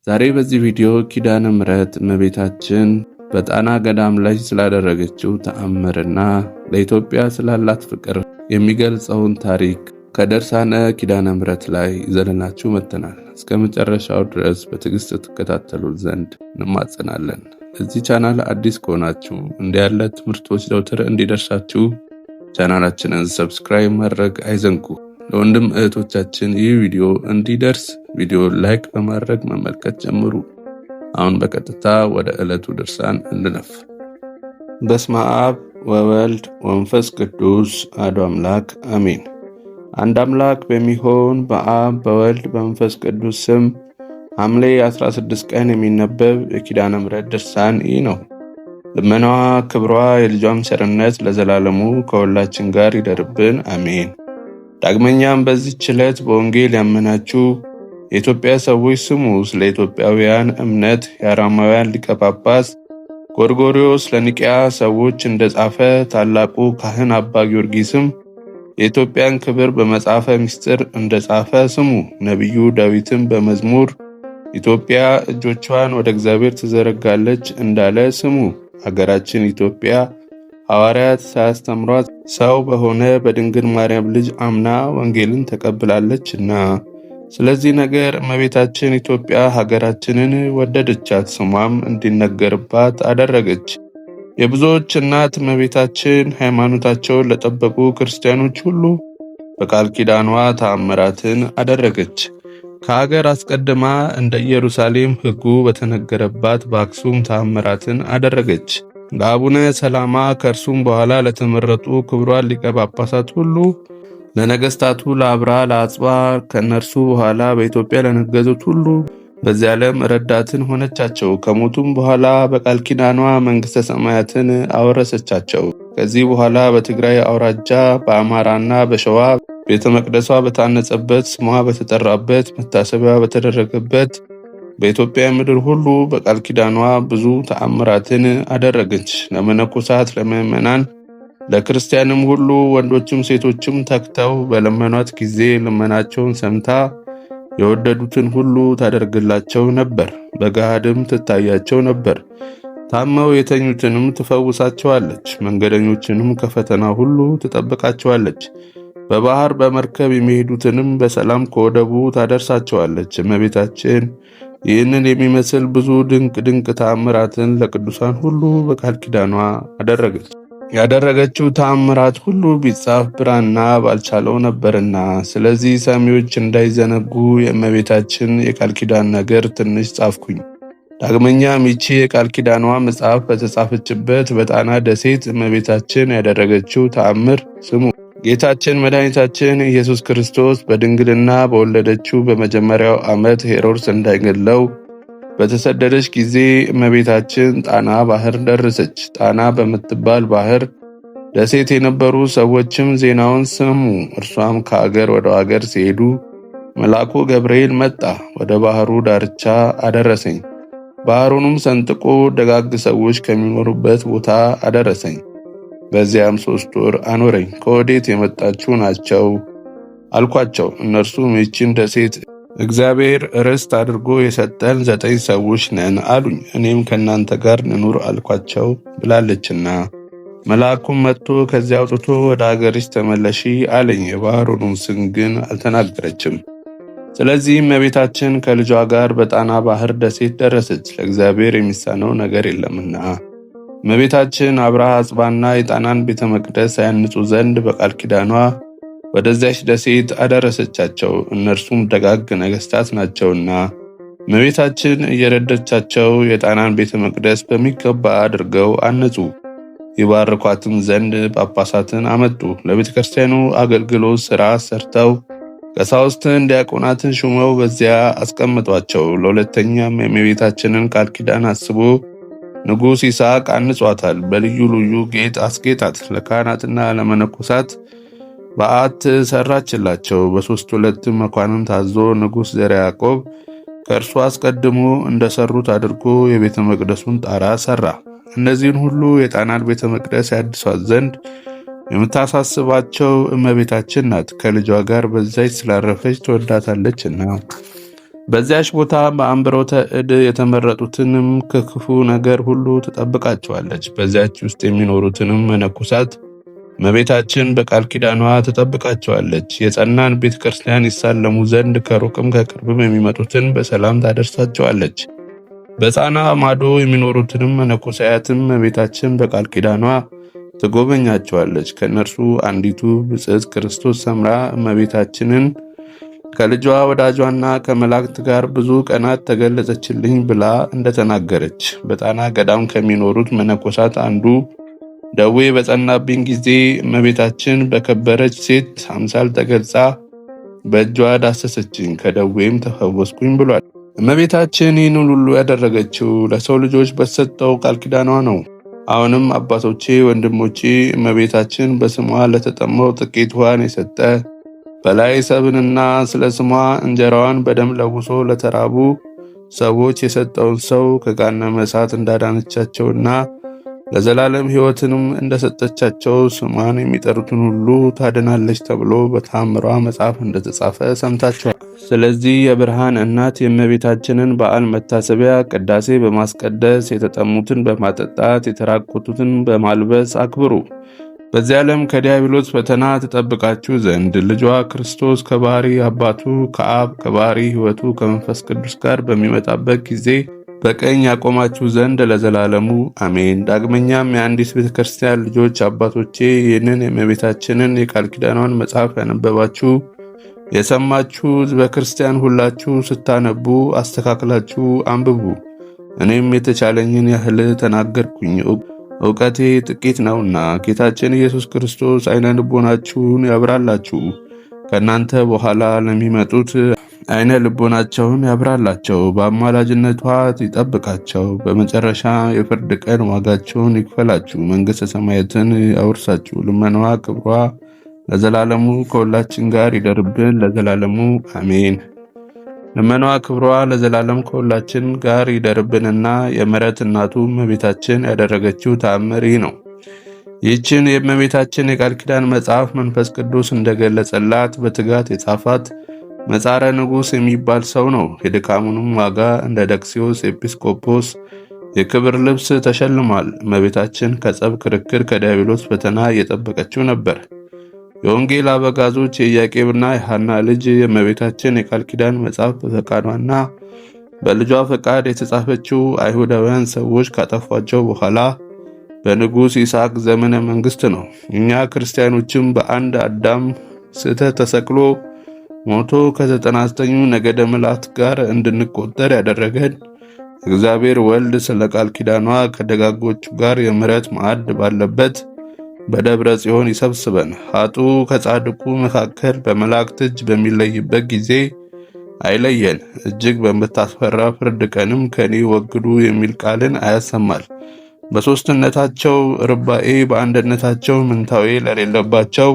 ዛሬ በዚህ ቪዲዮ ኪዳነ ምሕረት እመቤታችን በጣና ገዳም ላይ ስላደረገችው ተአምርና ለኢትዮጵያ ስላላት ፍቅር የሚገልጸውን ታሪክ ከድርሳነ ኪዳነ ምሕረት ላይ ይዘንላችሁ መጥተናል። እስከ መጨረሻው ድረስ በትዕግስት ትከታተሉን ዘንድ እንማጸናለን። ለዚህ ቻናል አዲስ ከሆናችሁ እንዲህ ያለ ትምህርቶች ዘውትር እንዲደርሳችሁ ቻናላችንን ሰብስክራይብ ማድረግ አይዘንጉ። ለወንድም እህቶቻችን ይህ ቪዲዮ እንዲደርስ ቪዲዮ ላይክ በማድረግ መመልከት ጀምሩ። አሁን በቀጥታ ወደ ዕለቱ ድርሳን እንለፍ። በስመ አብ ወወልድ ወመንፈስ ቅዱስ አሐዱ አምላክ አሜን። አንድ አምላክ በሚሆን በአብ በወልድ በመንፈስ ቅዱስ ስም ሐምሌ 16 ቀን የሚነበብ የኪዳነ ምሕረት ድርሳን ይህ ነው። ልመናዋ ክብሯ የልጇም ቸርነት ለዘላለሙ ከሁላችን ጋር ይደርብን አሜን። ዳግመኛም በዚህች ዕለት በወንጌል ያመናችሁ የኢትዮጵያ ሰዎች ስሙ። ስለ ኢትዮጵያውያን እምነት የአራማውያን ሊቀ ጳጳስ ጎርጎርዮስ ለኒቅያ ሰዎች እንደጻፈ ታላቁ ካህን አባ ጊዮርጊስም የኢትዮጵያን ክብር በመጽሐፈ ምስጢር እንደጻፈ ስሙ። ነቢዩ ዳዊትም በመዝሙር ኢትዮጵያ እጆቿን ወደ እግዚአብሔር ትዘረጋለች እንዳለ ስሙ። ሀገራችን ኢትዮጵያ ሐዋርያት ሳያስተምሯት ሰው በሆነ በድንግል ማርያም ልጅ አምና ወንጌልን ተቀብላለችና፣ ስለዚህ ነገር እመቤታችን ኢትዮጵያ ሀገራችንን ወደደቻት፣ ስሟም እንዲነገርባት አደረገች። የብዙዎች እናት እመቤታችን ሃይማኖታቸውን ለጠበቁ ክርስቲያኖች ሁሉ በቃል ኪዳኗ ተአምራትን አደረገች። ከሀገር አስቀድማ እንደ ኢየሩሳሌም ሕጉ በተነገረባት በአክሱም ተአምራትን አደረገች። ለአቡነ ሰላማ ከእርሱም በኋላ ለተመረጡ ክብሯን ሊቀ ጳጳሳት ሁሉ ለነገስታቱ ለአብርሃ ለአጽባ ከእነርሱ በኋላ በኢትዮጵያ ለነገዙት ሁሉ በዚህ ዓለም ረዳትን ሆነቻቸው። ከሞቱም በኋላ በቃል ኪዳኗ መንግሥተ ሰማያትን አወረሰቻቸው። ከዚህ በኋላ በትግራይ አውራጃ በአማራና በሸዋ ቤተ መቅደሷ በታነጸበት ስሟ በተጠራበት መታሰቢያ በተደረገበት በኢትዮጵያ ምድር ሁሉ በቃል ኪዳኗ ብዙ ተአምራትን አደረገች። ለመነኮሳት ለምእመናን ለክርስቲያንም ሁሉ ወንዶችም ሴቶችም ተግተው በለመኗት ጊዜ ልመናቸውን ሰምታ የወደዱትን ሁሉ ታደርግላቸው ነበር። በገሃድም ትታያቸው ነበር። ታመው የተኙትንም ትፈውሳቸዋለች። መንገደኞችንም ከፈተና ሁሉ ትጠብቃቸዋለች። በባህር በመርከብ የሚሄዱትንም በሰላም ከወደቡ ታደርሳቸዋለች። እመቤታችን ይህንን የሚመስል ብዙ ድንቅ ተአምራትን ለቅዱሳን ሁሉ በቃል ኪዳኗ አደረገች። ያደረገችው ተአምራት ሁሉ ቢጻፍ ብራና ባልቻለው ነበርና፣ ስለዚህ ሰሚዎች እንዳይዘነጉ የእመቤታችን የቃል ኪዳን ነገር ትንሽ ጻፍኩኝ። ዳግመኛም ይቺ የቃል ኪዳኗ መጽሐፍ በተጻፈችበት በጣና ደሴት እመቤታችን ያደረገችው ተአምር ስሙ። ጌታችን መድኃኒታችን ኢየሱስ ክርስቶስ በድንግልና በወለደችው በመጀመሪያው ዓመት ሄሮድስ እንዳይገድለው በተሰደደች ጊዜ እመቤታችን ጣና ባህር ደረሰች። ጣና በምትባል ባህር ደሴት የነበሩ ሰዎችም ዜናውን ሰሙ። እርሷም ከአገር ወደ አገር ሲሄዱ መልአኩ ገብርኤል መጣ፣ ወደ ባህሩ ዳርቻ አደረሰኝ። ባህሩንም ሰንጥቆ ደጋግ ሰዎች ከሚኖሩበት ቦታ አደረሰኝ። በዚያም 3 ወር አኖረኝ። ከወዴት የመጣችሁ ናቸው አልኳቸው። እነርሱም ይህችን ደሴት እግዚአብሔር ርስት አድርጎ የሰጠን 9 ሰዎች ነን አሉኝ። እኔም ከእናንተ ጋር እንኑር አልኳቸው ብላለችና፣ መልአኩም መጥቶ ከዚያ አውጥቶ ወደ አገርሽ ተመለሺ አለኝ። የባህሩንም ስም ግን አልተናገረችም። ስለዚህም እመቤታችን ከልጇ ጋር በጣና ባህር ደሴት ደረሰች፣ ለእግዚአብሔር የሚሳነው ነገር የለምና። እመቤታችን አብርሃ አጽባና የጣናን ቤተ መቅደስ ያንጹ ዘንድ በቃል ኪዳኗ ወደዚያች ደሴት አደረሰቻቸው። እነርሱም ደጋግ ነገሥታት ናቸውና እመቤታችን እየረደቻቸው የጣናን ቤተ መቅደስ በሚገባ አድርገው አነጹ። ይባርኳትም ዘንድ ጳጳሳትን አመጡ። ለቤተ ክርስቲያኑ አገልግሎት ሥራ ሰርተው ቀሳውስትን ዲያቆናትን ሹመው በዚያ አስቀምጧቸው። ለሁለተኛም የእመቤታችንን ቃል ኪዳን አስቦ ንጉሥ ይስሐቅ አንጿታል። በልዩ ልዩ ጌጥ አስጌጣት። ለካህናትና ለመነኮሳት በዓት ሰራችላቸው። በ32 መኳንንት ታዞ ንጉሥ ዘርዓ ያዕቆብ ከእርሱ አስቀድሞ እንደሰሩት አድርጎ የቤተ መቅደሱን ጣራ ሰራ። እነዚህን ሁሉ የጣናን ቤተ መቅደስ ያድሷት ዘንድ የምታሳስባቸው እመቤታችን ናት። ከልጇ ጋር በዛች ስላረፈች ትወዳታለችና። በዚያች ቦታ በአንብሮተ እድ የተመረጡትንም ከክፉ ነገር ሁሉ ትጠብቃቸዋለች። በዚያች ውስጥ የሚኖሩትንም መነኮሳት እመቤታችን በቃል ኪዳኗ ትጠብቃቸዋለች። የጸናን ቤተ ክርስቲያን ይሳለሙ ዘንድ ከሩቅም ከቅርብም የሚመጡትን በሰላም ታደርሳቸዋለች። በጻና ማዶ የሚኖሩትንም መነኮሳያትም እመቤታችን በቃል ኪዳኗ ትጎበኛቸዋለች። ከእነርሱ አንዲቱ ብጽዕት ክርስቶስ ሰምራ እመቤታችንን ከልጇ ወዳጇና ከመላእክት ጋር ብዙ ቀናት ተገለጸችልኝ ብላ እንደተናገረች በጣና ገዳም ከሚኖሩት መነኮሳት አንዱ ደዌ በጸናብኝ ጊዜ እመቤታችን በከበረች ሴት አምሳል ተገልጻ በእጇ ዳሰሰችኝ፣ ከደዌም ተፈወስኩኝ ብሏል። እመቤታችን ይህን ሁሉ ያደረገችው ለሰው ልጆች በተሰጠው ቃል ኪዳኗ ነው። አሁንም አባቶቼ፣ ወንድሞቼ እመቤታችን በስሟ ለተጠማው ጥቂት ውሃን የሰጠ በላይ ሰብንና ስለ ስሟ እንጀራዋን በደም ለውሶ ለተራቡ ሰዎች የሰጠውን ሰው ከገሃነመ እሳት እንዳዳነቻቸውና ለዘላለም ሕይወትንም እንደሰጠቻቸው ስሟን የሚጠሩትን ሁሉ ታድናለች ተብሎ በተአምሯ መጽሐፍ እንደተጻፈ ሰምታችኋል። ስለዚህ የብርሃን እናት የእመቤታችንን በዓል መታሰቢያ ቅዳሴ በማስቀደስ የተጠሙትን በማጠጣት የተራቆቱትን በማልበስ አክብሩ። በዚህ ዓለም ከዲያብሎስ ፈተና ተጠብቃችሁ ዘንድ ልጇ ክርስቶስ ከባሕሪ አባቱ ከአብ ከባሕሪ ሕይወቱ ከመንፈስ ቅዱስ ጋር በሚመጣበት ጊዜ በቀኝ ያቆማችሁ ዘንድ ለዘላለሙ አሜን። ዳግመኛም የአንዲት ቤተ ክርስቲያን ልጆች አባቶቼ ይህንን የእመቤታችንን የቃል ኪዳኗን መጽሐፍ ያነበባችሁ የሰማችሁ ሕዝበ ክርስቲያን ሁላችሁ ስታነቡ አስተካክላችሁ አንብቡ። እኔም የተቻለኝን ያህል ተናገርኩኝ፣ እውቀቴ ጥቂት ነውና። ጌታችን ኢየሱስ ክርስቶስ ዓይነ ልቦናችሁን ያብራላችሁ፣ ከእናንተ በኋላ ለሚመጡት ዓይነ ልቦናቸውን ያብራላቸው፣ በአማላጅነቷ ይጠብቃቸው። በመጨረሻ የፍርድ ቀን ዋጋቸውን ይክፈላችሁ፣ መንግሥተ ሰማያትን ያውርሳችሁ። ልመናዋ ክብሯ ለዘላለሙ ከሁላችን ጋር ይደርብን ለዘላለሙ አሜን። ልመናዋ ክብሯ ለዘላለም ከሁላችን ጋር ይደርብንና የምሕረት እናቱ እመቤታችን ያደረገችው ተአምር ይህ ነው። ይህችን የእመቤታችን የቃል ኪዳን መጽሐፍ መንፈስ ቅዱስ እንደገለጸላት በትጋት የጻፋት መጻረ ንጉሥ የሚባል ሰው ነው። የድካሙንም ዋጋ እንደ ደክሲዮስ ኤጲስቆጶስ የክብር ልብስ ተሸልሟል። እመቤታችን ከጸብ ክርክር፣ ከዲያብሎስ ፈተና እየጠበቀችው ነበር። የወንጌል አበጋዞች የኢያቄምና የሐና ልጅ የእመቤታችን የቃል ኪዳን መጽሐፍ በፈቃዷና በልጇ ፈቃድ የተጻፈችው አይሁዳውያን ሰዎች ካጠፏቸው በኋላ በንጉሥ ይስሐቅ ዘመነ መንግሥት ነው። እኛ ክርስቲያኖችም በአንድ አዳም ስህተት ተሰቅሎ ሞቶ ከ99 ነገደ መላእክት ጋር እንድንቆጠር ያደረገን እግዚአብሔር ወልድ ስለ ቃል ኪዳኗ ከደጋጎቹ ጋር የምሕረት ማዕድ ባለበት በደብረ ጽዮን ይሰብስበን። ኃጡ ከጻድቁ መካከል በመላእክት እጅ በሚለይበት ጊዜ አይለየን። እጅግ በምታስፈራ ፍርድ ቀንም ከኔ ወግዱ የሚል ቃልን አያሰማል። በሦስትነታቸው ርባኤ በአንድነታቸው ምንታዌ ለሌለባቸው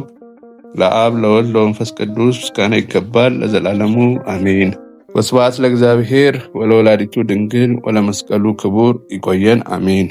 ለአብ ለወልድ ለመንፈስ ቅዱስ ምስጋና ይገባል ለዘላለሙ አሜን። ወስብሐት ለእግዚአብሔር ወለወላዲቱ ድንግል ወለመስቀሉ ክቡር። ይቆየን አሜን።